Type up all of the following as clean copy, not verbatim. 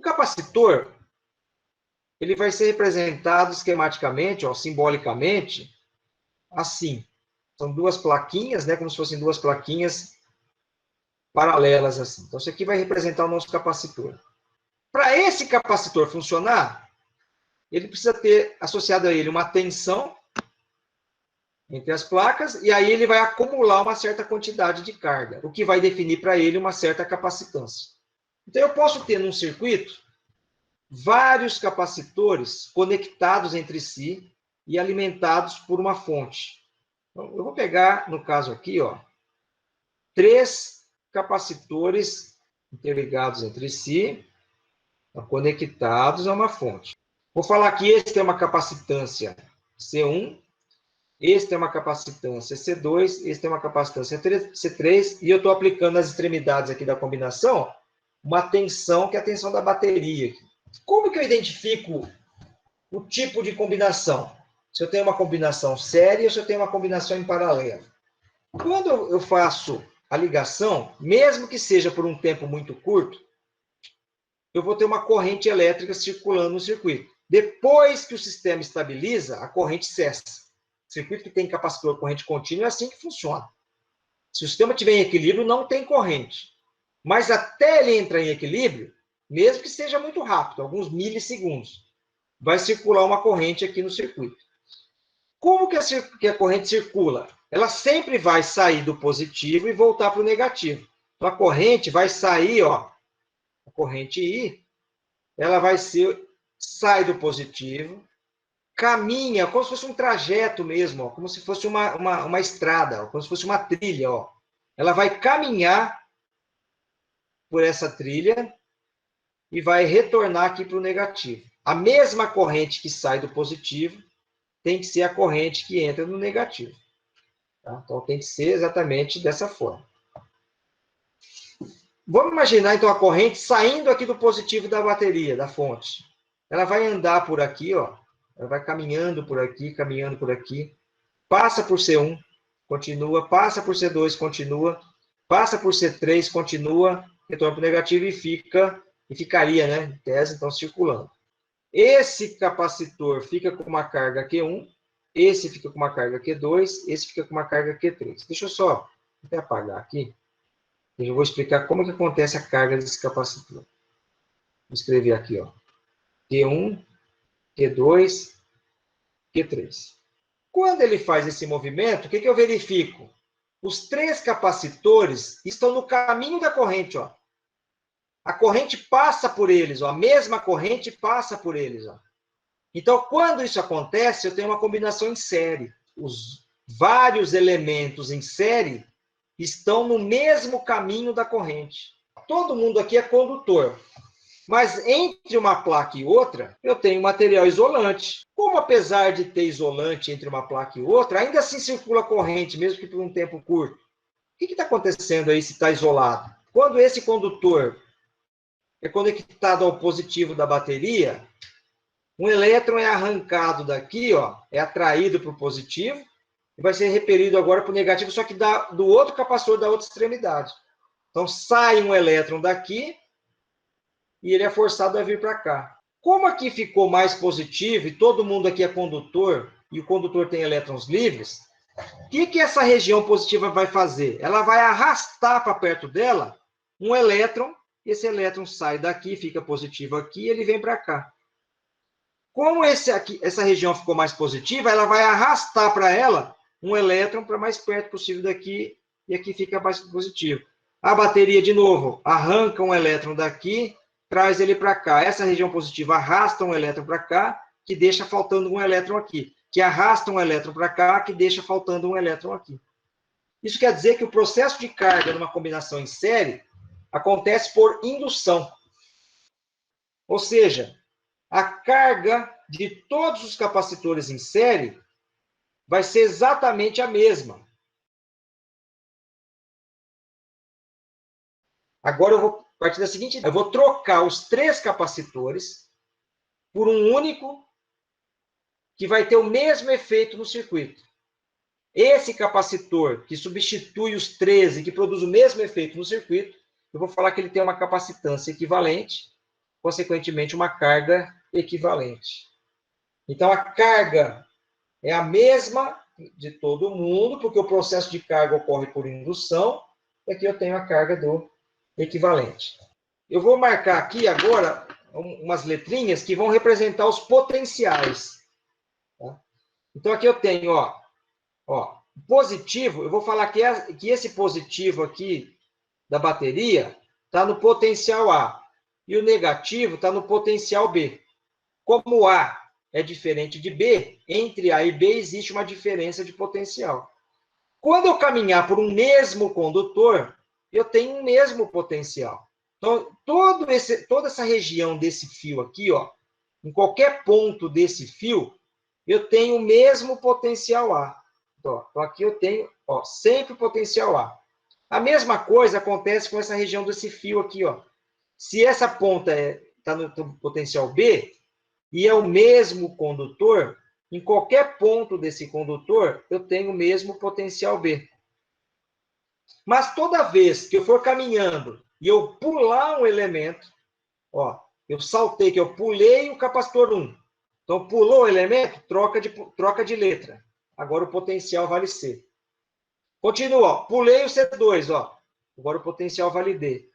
capacitor, ele vai ser representado esquematicamente, ó, simbolicamente, assim. São duas plaquinhas, né, como se fossem duas plaquinhas paralelas assim. Então, isso aqui vai representar o nosso capacitor. Para esse capacitor funcionar, ele precisa ter associado a ele uma tensão entre as placas, e aí ele vai acumular uma certa quantidade de carga, o que vai definir para ele uma certa capacitância. Então, eu posso ter num circuito vários capacitores conectados entre si e alimentados por uma fonte. Então, eu vou pegar, no caso aqui, ó, 3 capacitores interligados entre si, conectados a uma fonte. Vou falar que esse tem uma capacitância C1, esse tem uma capacitância C2, esse tem uma capacitância C3, e eu estou aplicando nas extremidades aqui da combinação uma tensão, que é a tensão da bateria. Como que eu identifico o tipo de combinação? Se eu tenho uma combinação séria ou se eu tenho uma combinação em paralelo. Quando eu faço a ligação, mesmo que seja por um tempo muito curto, eu vou ter uma corrente elétrica circulando no circuito. Depois que o sistema estabiliza, a corrente cessa. Circuito que tem capacitor corrente contínua é assim que funciona. Se o sistema estiver em equilíbrio, não tem corrente. Mas até ele entrar em equilíbrio, mesmo que seja muito rápido, alguns milissegundos, vai circular uma corrente aqui no circuito. Como que a corrente circula? Ela sempre vai sair do positivo e voltar para o negativo. Então, a corrente vai sair, ó, a corrente I, ela vai sai do positivo, caminha, como se fosse um trajeto mesmo, ó, como se fosse uma estrada, ó, como se fosse uma trilha. Ó. Ela vai caminhar por essa trilha e vai retornar aqui para o negativo. A mesma corrente que sai do positivo tem que ser a corrente que entra no negativo. Tá? Então, tem que ser exatamente dessa forma. Vamos imaginar, então, a corrente saindo aqui do positivo da bateria, da fonte. Ela vai andar por aqui, ó. Ela vai caminhando por aqui, passa por C1, continua, passa por C2, continua, passa por C3, continua, retorna para o negativo e ficaria, né, em tese, então, circulando. Esse capacitor fica com uma carga Q1, esse fica com uma carga Q2, esse fica com uma carga Q3. Deixa eu só até apagar aqui. Eu vou explicar como que acontece a carga desse capacitor. Vou escrever aqui, ó. Q1, Q2, Q3. Quando ele faz esse movimento, o que eu verifico? Os 3 capacitores estão no caminho da corrente, ó. A corrente passa por eles, ó. A mesma corrente passa por eles, ó. Então, quando isso acontece, eu tenho uma combinação em série. Os vários elementos em série estão no mesmo caminho da corrente. Todo mundo aqui é condutor. Mas entre uma placa e outra, eu tenho material isolante. Como, apesar de ter isolante entre uma placa e outra, ainda assim circula corrente, mesmo que por um tempo curto. O que está acontecendo aí se está isolado? Quando esse condutor é conectado ao positivo da bateria, um elétron é arrancado daqui, ó, é atraído para o positivo, e vai ser repelido agora para o negativo, só que do outro capacitor da outra extremidade. Então, sai um elétron daqui, e ele é forçado a vir para cá. Como aqui ficou mais positivo, e todo mundo aqui é condutor, e o condutor tem elétrons livres, o que essa região positiva vai fazer? Ela vai arrastar para perto dela um elétron, esse elétron sai daqui, fica positivo aqui, e ele vem para cá. Como essa região ficou mais positiva, ela vai arrastar para ela um elétron para mais perto possível daqui, e aqui fica mais positivo. A bateria, de novo, arranca um elétron daqui, traz ele para cá. Essa região positiva arrasta um elétron para cá, que deixa faltando um elétron aqui. Que arrasta um elétron para cá, que deixa faltando um elétron aqui. Isso quer dizer que o processo de carga numa combinação em série acontece por indução. Ou seja, a carga de todos os capacitores em série vai ser exatamente a mesma. Agora eu vou partir da seguinte ideia. Eu vou trocar os 3 capacitores por um único que vai ter o mesmo efeito no circuito. Esse capacitor que substitui os 13, que produz o mesmo efeito no circuito, eu vou falar que ele tem uma capacitância equivalente, consequentemente, uma carga equivalente. Então, a carga é a mesma de todo mundo, porque o processo de carga ocorre por indução, e aqui eu tenho a carga do equivalente. Eu vou marcar aqui agora umas letrinhas que vão representar os potenciais. Tá? Então, aqui eu tenho, ó, positivo, eu vou falar que esse positivo aqui da bateria está no potencial A, e o negativo está no potencial B. Como A é diferente de B, entre A e B existe uma diferença de potencial. Quando eu caminhar por um mesmo condutor, eu tenho um mesmo potencial. Então, toda essa região desse fio aqui, ó, em qualquer ponto desse fio, eu tenho o mesmo potencial A. Então, aqui eu tenho, ó, sempre potencial A. A mesma coisa acontece com essa região desse fio aqui, ó. Se essa ponta está no potencial B, e é o mesmo condutor, em qualquer ponto desse condutor, eu tenho o mesmo potencial B. Mas toda vez que eu for caminhando e eu pular um elemento, ó, eu saltei, que eu pulei o capacitor 1. Então, pulou o elemento, troca de letra. Agora o potencial vale C. Continua, ó, pulei o C2, ó. Agora o potencial vale D.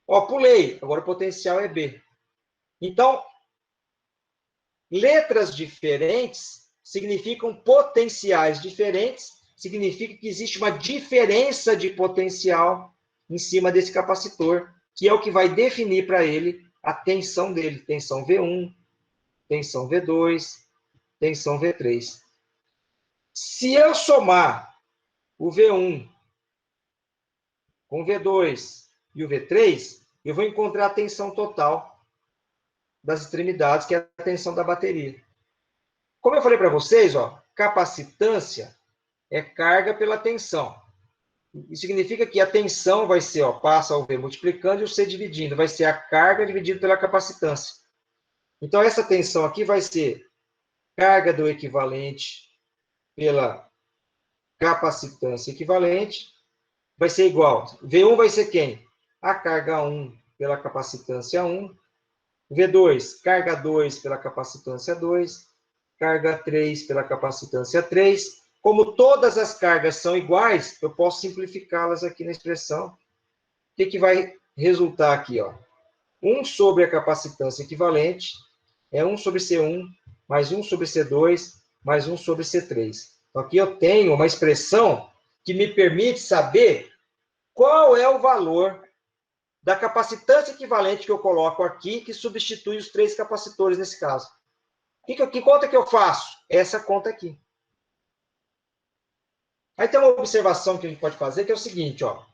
Ó, pulei, agora o potencial é B. Então, letras diferentes significam potenciais diferentes, significa que existe uma diferença de potencial em cima desse capacitor, que é o que vai definir para ele a tensão dele, tensão V1, tensão V2, tensão V3. Se eu somar o V1 com o V2 e o V3, eu vou encontrar a tensão total das extremidades, que é a tensão da bateria. Como eu falei para vocês, ó, capacitância é carga pela tensão. Isso significa que a tensão vai ser, ó, passa o V multiplicando e o C dividindo. Vai ser a carga dividida pela capacitância. Então, essa tensão aqui vai ser carga do equivalente pela capacitância equivalente. Vai ser igual. V1 vai ser quem? A carga 1 pela capacitância 1. V2, carga 2 pela capacitância 2. Carga 3 pela capacitância 3. Como todas as cargas são iguais, eu posso simplificá-las aqui na expressão. O que vai resultar aqui? Ó? 1 sobre a capacitância equivalente é 1 sobre C1, mais 1 sobre C2, mais 1 sobre C3. Então, aqui eu tenho uma expressão que me permite saber qual é o valor da capacitância equivalente que eu coloco aqui, que substitui os 3 capacitores nesse caso. Que conta que eu faço? Essa conta aqui. Aí tem uma observação que a gente pode fazer, que é o seguinte, ó.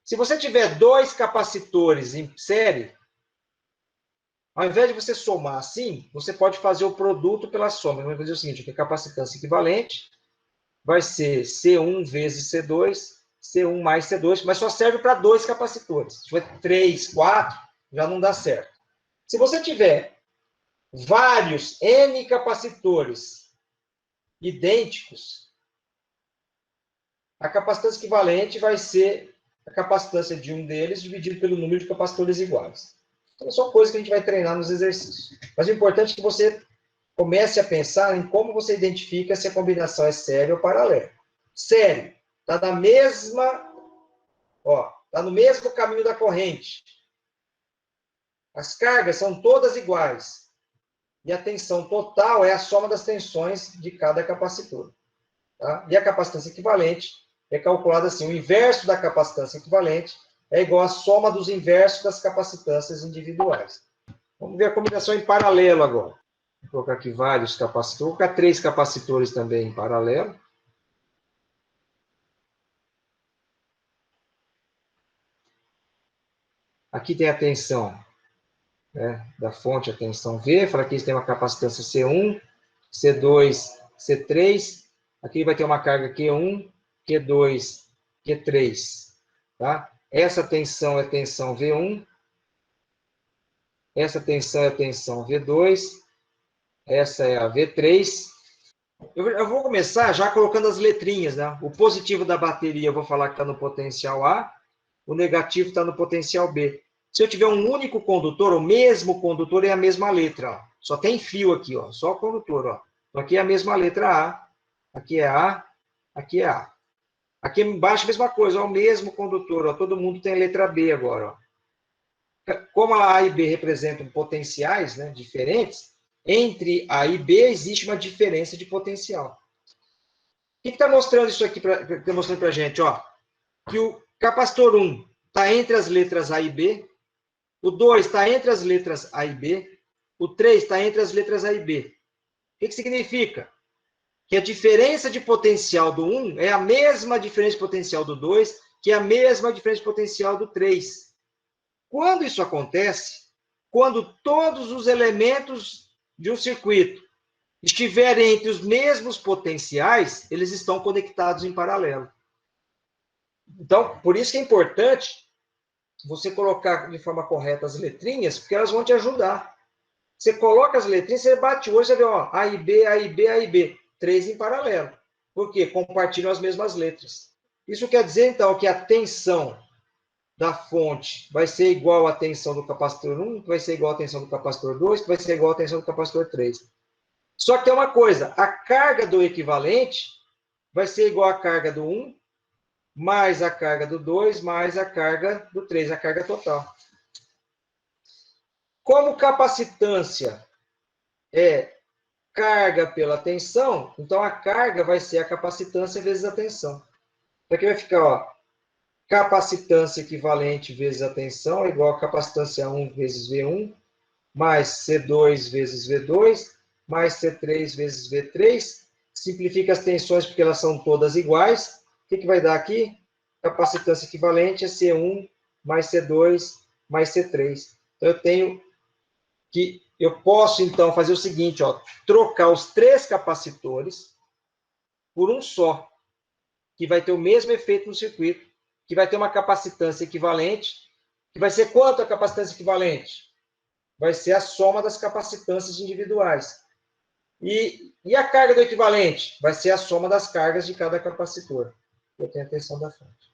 Se você tiver 2 capacitores em série, ao invés de você somar assim, você pode fazer o produto pela soma. Vamos fazer o seguinte, que a capacitância equivalente vai ser C1 vezes C2, C1 mais C2, mas só serve para 2 capacitores. Se tiver 3, 4, já não dá certo. Se você tiver vários N capacitores idênticos, a capacitância equivalente vai ser a capacitância de um deles dividido pelo número de capacitores iguais. Então, são coisas que a gente vai treinar nos exercícios. Mas o importante é que você comece a pensar em como você identifica se a combinação é séria ou paralela. Sério, está na mesma, ó, está no mesmo caminho da corrente. As cargas são todas iguais. E a tensão total é a soma das tensões de cada capacitor. Tá? E a capacitância equivalente é calculada assim, o inverso da capacitância equivalente é igual à soma dos inversos das capacitâncias individuais. Vamos ver a combinação em paralelo agora. Vou colocar aqui vários capacitores, vou colocar 3 capacitores também em paralelo. Aqui tem a tensão, né, da fonte, a tensão V. Fala que tem uma capacitância C1, C2, C3. Aqui vai ter uma carga Q1, Q2, Q3. Tá? Essa tensão é tensão V1. Essa tensão é a tensão V2. Essa é a V3. Eu vou começar já colocando as letrinhas, né? O positivo da bateria eu vou falar que está no potencial A. O negativo está no potencial B. Se eu tiver um único condutor, o mesmo condutor é a mesma letra, ó. Só tem fio aqui, ó, só o condutor, ó. Então, aqui é a mesma letra A, aqui é A, aqui é A. Aqui embaixo a mesma coisa, ó, o mesmo condutor, ó, todo mundo tem a letra B agora, ó. Como a A e B representam potenciais, né, diferentes, entre A e B existe uma diferença de potencial. O que está mostrando isso aqui, está mostrando para a gente? Ó, que o capacitor 1 está entre as letras A e B, o 2 está entre as letras A e B, o 3 está entre as letras A e B. O que significa? Que a diferença de potencial do 1 é a mesma diferença de potencial do 2, que é a mesma diferença de potencial do 3. Quando isso acontece? Quando todos os elementos de um circuito estiverem entre os mesmos potenciais, eles estão conectados em paralelo. Então, por isso que é importante você colocar de forma correta as letrinhas, porque elas vão te ajudar. Você coloca as letrinhas, você bate o olho, você vê, ó, A e B, A e B, A e B. 3 em paralelo. Por quê? Compartilham as mesmas letras. Isso quer dizer, então, que a tensão da fonte vai ser igual à tensão do capacitor 1, que vai ser igual à tensão do capacitor 2, que vai ser igual à tensão do capacitor 3. Só que é uma coisa, a carga do equivalente vai ser igual à carga do 1, mais a carga do 2, mais a carga do 3, a carga total. Como capacitância é carga pela tensão, então a carga vai ser a capacitância vezes a tensão. Então aqui vai ficar, ó, capacitância equivalente vezes a tensão é igual a capacitância 1 vezes V1, mais C2 vezes V2, mais C3 vezes V3. Simplifica as tensões porque elas são todas iguais. O que vai dar aqui? Capacitância equivalente é C1 mais C2 mais C3. Então, eu posso, então, fazer o seguinte, ó, trocar os 3 capacitores por um só, que vai ter o mesmo efeito no circuito, que vai ter uma capacitância equivalente, que vai ser quanto a capacitância equivalente? Vai ser a soma das capacitâncias individuais. E a carga do equivalente? Vai ser a soma das cargas de cada capacitor. Eu tenho a tensão da fonte.